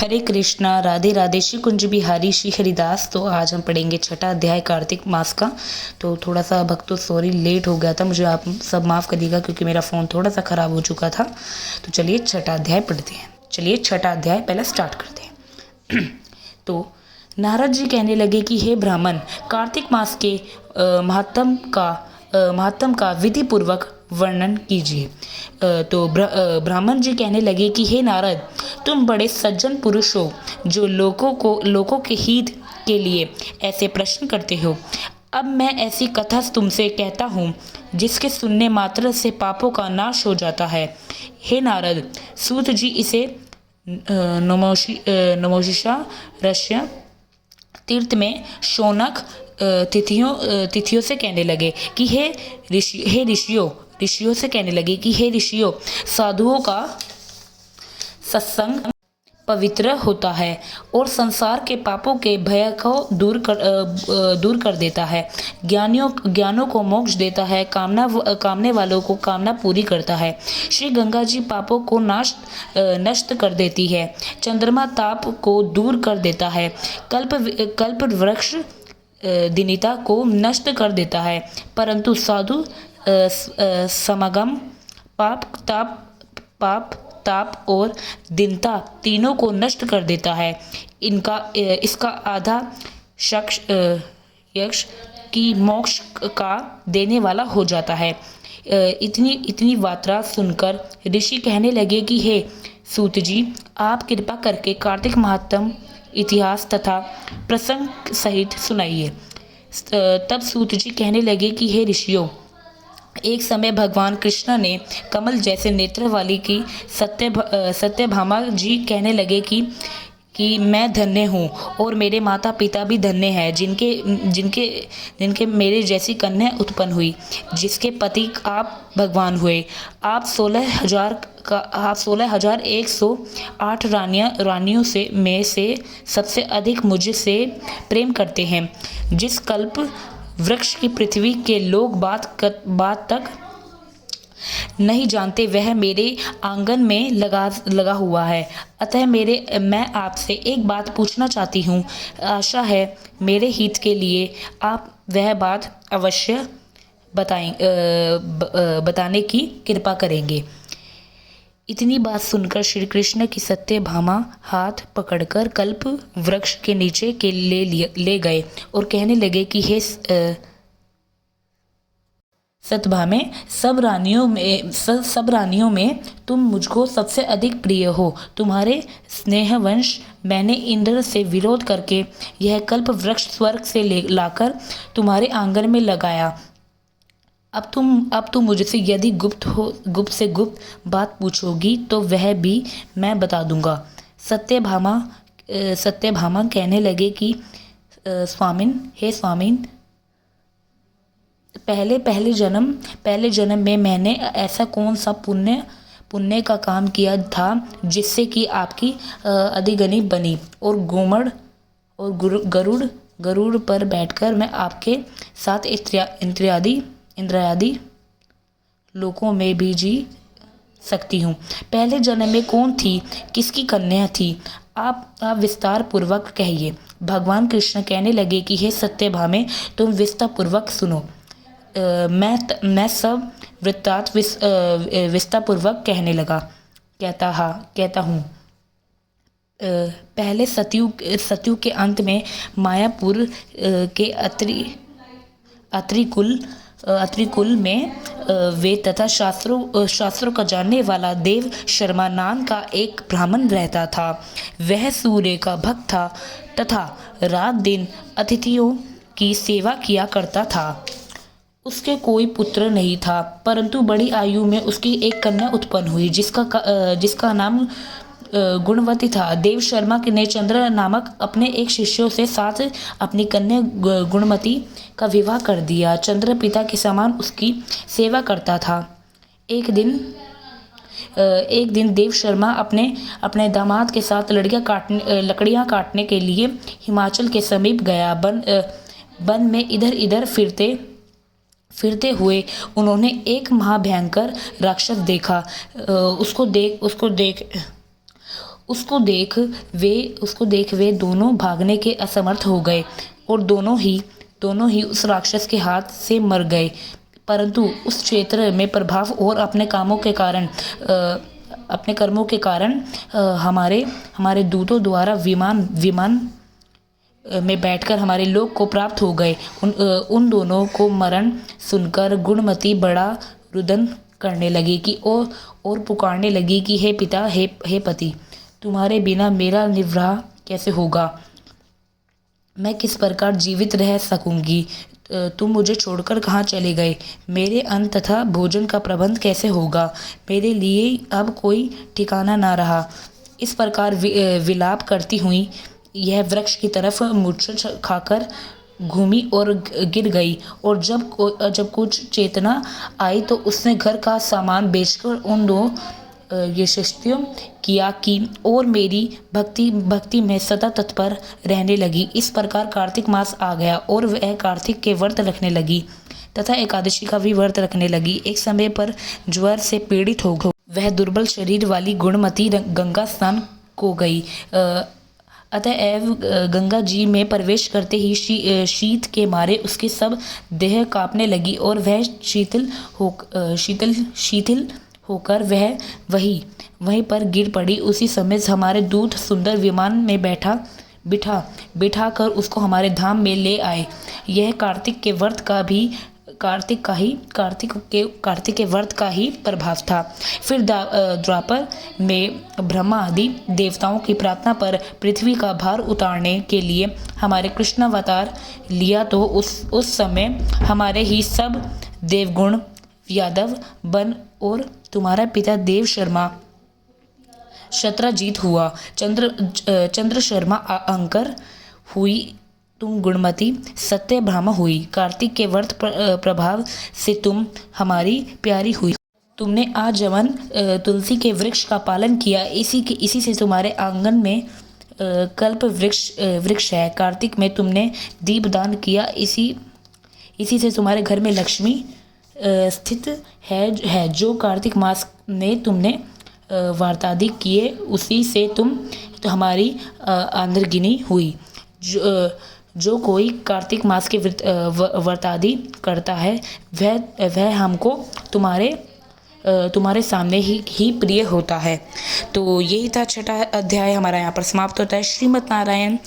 हरे कृष्णा, राधे राधे, श्री कुंज बिहारी, श्री हरिदास। तो आज हम पढ़ेंगे छठा अध्याय कार्तिक मास का। तो थोड़ा सा भक्तों सॉरी लेट हो गया था, मुझे आप सब माफ़ करिएगा क्योंकि मेरा फ़ोन थोड़ा सा ख़राब हो चुका था। तो चलिए छठा अध्याय पढ़ते हैं। चलिए छठा अध्याय पहले स्टार्ट करते हैं। तो नारद जी कहने लगे कि हे ब्राह्मण, कार्तिक मास के महात्म का विधि पूर्वक वर्णन कीजिए। तो ब्राह्मण जी कहने लगे कि हे नारद, तुम बड़े सज्जन पुरुष हो जो लोगों के हित के लिए ऐसे प्रश्न करते हो। अब मैं ऐसी कथा तुमसे कहता हूँ जिसके सुनने मात्र से पापों का नाश हो जाता है। हे नारद, सूत जी इसे नमोशिषा रश्य तीर्थ में शौनक तिथियों से कहने लगे कि हे ऋषियों से कहने लगे कि हे ऋषियों, साधुओं का सत्संग पवित्र होता है और संसार के पापों के भय को दूर कर देता है। ज्ञानों को मोक्ष देता है, कामने वालों को कामना पूरी करता है। श्री गंगा जी पापों को नष्ट कर देती है। चंद्रमा ताप को दूर कर देता है। कल्प वृक्ष दीनता को नष्ट कर देता है, परंतु साधु समागम पाप ताप और दीनता तीनों को नष्ट कर देता है। इसका आधा यक्ष की मोक्ष का देने वाला हो जाता है। इतनी वार्ता सुनकर ऋषि कहने लगे कि हे सूत जी, आप कृपा करके कार्तिक महात्म इतिहास तथा प्रसंग सहित सुनाइए। तब सूत जी कहने लगे कि हे ऋषियों, एक समय भगवान कृष्ण ने कमल जैसे नेत्र वाली की सत्यभामा जी कहने लगे कि मैं धन्य हूँ और मेरे माता पिता भी धन्य हैं जिनके मेरे जैसी कन्या उत्पन्न हुई, जिसके पति आप भगवान हुए। आप 16,108 रानियों में से सबसे अधिक मुझसे प्रेम करते हैं। जिस कल्प वृक्ष की पृथ्वी के लोग बात तक नहीं जानते, वह मेरे आंगन में लगा हुआ है। अतः मैं आपसे एक बात पूछना चाहती हूँ। आशा है मेरे हित के लिए आप वह बात अवश्य बताने की कृपा करेंगे। इतनी बात सुनकर श्री कृष्ण की सत्यभामा हाथ पकड़कर कल्प वृक्ष के नीचे के ले गए और कहने लगे कि हे सत्यभामे, सब रानियों में तुम मुझको सबसे अधिक प्रिय हो। तुम्हारे स्नेहवंश मैंने इंद्र से विरोध करके यह कल्प वृक्ष स्वर्ग से लाकर तुम्हारे आंगन में लगाया। अब तुम मुझसे यदि गुप्त से गुप्त बात पूछोगी तो वह भी मैं बता दूंगा। सत्यभामा कहने लगे कि हे स्वामिन, पहले जन्म में मैंने ऐसा कौन सा पुण्य का काम किया था जिससे कि आपकी अधिगनी बनी और गरुड़ पर बैठकर मैं आपके साथ इंद्रियादि लोकों में भी जी सकती हूँ। पहले जन्म में कौन थी, किसकी कन्या थी, आप विस्तार पूर्वक कहिए। भगवान कृष्ण कहने लगे कि हे सत्यभामे, तुम विस्तार पूर्वक सुनो। मैं सब वृत्तांत विस्तार पूर्वक कहने लगा। कहता हूँ। पहले सतयुग के अंत में मायापुर के अत्रिकुल में वेद तथा शास्त्रों का जानने वाला देव शर्मा नाम का एक ब्राह्मण रहता था। वह सूर्य का भक्त था तथा रात दिन अतिथियों की सेवा किया करता था। उसके कोई पुत्र नहीं था, परंतु बड़ी आयु में उसकी एक कन्या उत्पन्न हुई जिसका नाम गुणवती था। देव शर्मा ने चंद्र नामक अपने एक शिष्यों से साथ अपनी कन्या गुणमती का विवाह कर दिया। चंद्र पिता के समान उसकी सेवा करता था। एक दिन देव शर्मा अपने दामाद के साथ लकड़ियां काटने के लिए हिमाचल के समीप गया। वन में इधर फिरते हुए उन्होंने एक महाभयंकर राक्षस देखा। उसको देख वे दोनों भागने के असमर्थ हो गए और दोनों ही उस राक्षस के हाथ से मर गए। परंतु उस क्षेत्र में प्रभाव और अपने कर्मों के कारण हमारे दूतों द्वारा विमान में बैठकर हमारे लोक को प्राप्त हो गए। उन दोनों को मरण सुनकर गुणमती बड़ा रुदन करने लगी कि और पुकारने लगी कि हे पिता, हे पति, तुम्हारे बिना मेरा निर्वाह कैसे होगा? मैं किस प्रकार जीवित रह सकूंगी? तुम मुझे छोड़कर कहाँ चले गए? मेरे अन्न तथा भोजन का प्रबंध कैसे होगा? मेरे लिए अब कोई ठिकाना ना रहा। इस प्रकार विलाप करती हुई यह वृक्ष की तरफ मूर्छा खाकर घूमी और गिर गई। और जब कुछ चेतना आई तो उसने घर का सामान बेचकर उन दो यशस्वी किया कि और मेरी भक्ति में सदा तत्पर रहने लगी। इस प्रकार कार्तिक मास आ गया और वह कार्तिक के व्रत रखने लगी तथा एकादशी का भी व्रत रखने लगी। एक समय पर ज्वर से पीड़ित हो गई वह दुर्बल शरीर वाली गुणमती गंगा स्नान को गई। अतएव गंगा जी में प्रवेश करते ही शीत के मारे उसकी सब देह कांपने लगी और वह शिथिल होकर वह वहीं पर गिर पड़ी। उसी समय हमारे दूत सुंदर विमान में बिठा कर उसको हमारे धाम में ले आए। यह कार्तिक के व्रत का ही प्रभाव था। फिर द्वापर में ब्रह्मा आदि देवताओं की प्रार्थना पर पृथ्वी का भार उतारने के लिए हमारे कृष्ण अवतार लिया तो उस समय हमारे ही सब देवगुण यादव बन और तुम्हारा पिता देव शर्मा शत्राजीत हुआ। चंद्र शर्मा अंकर हुई, तुम गुणमती सत्य ब्रह्म हुई। कार्तिक के व्रत प्रभाव से तुम हमारी प्यारी हुई। तुमने आजीवन तुलसी के वृक्ष का पालन किया। इसी से तुम्हारे आंगन में कल्प वृक्ष है। कार्तिक में तुमने दीपदान किया। इसी से तुम्हारे घर में लक्ष्मी स्थित है। जो कार्तिक मास में तुमने व्रतादि किए उसी से तुम हमारी आंध्रगिनी हुई। जो कोई कार्तिक मास के व्रतादि करता है वह हमको तुम्हारे सामने ही प्रिय होता है। तो यही था छठा अध्याय हमारा यहाँ पर समाप्त होता है। श्रीमद् नारायण।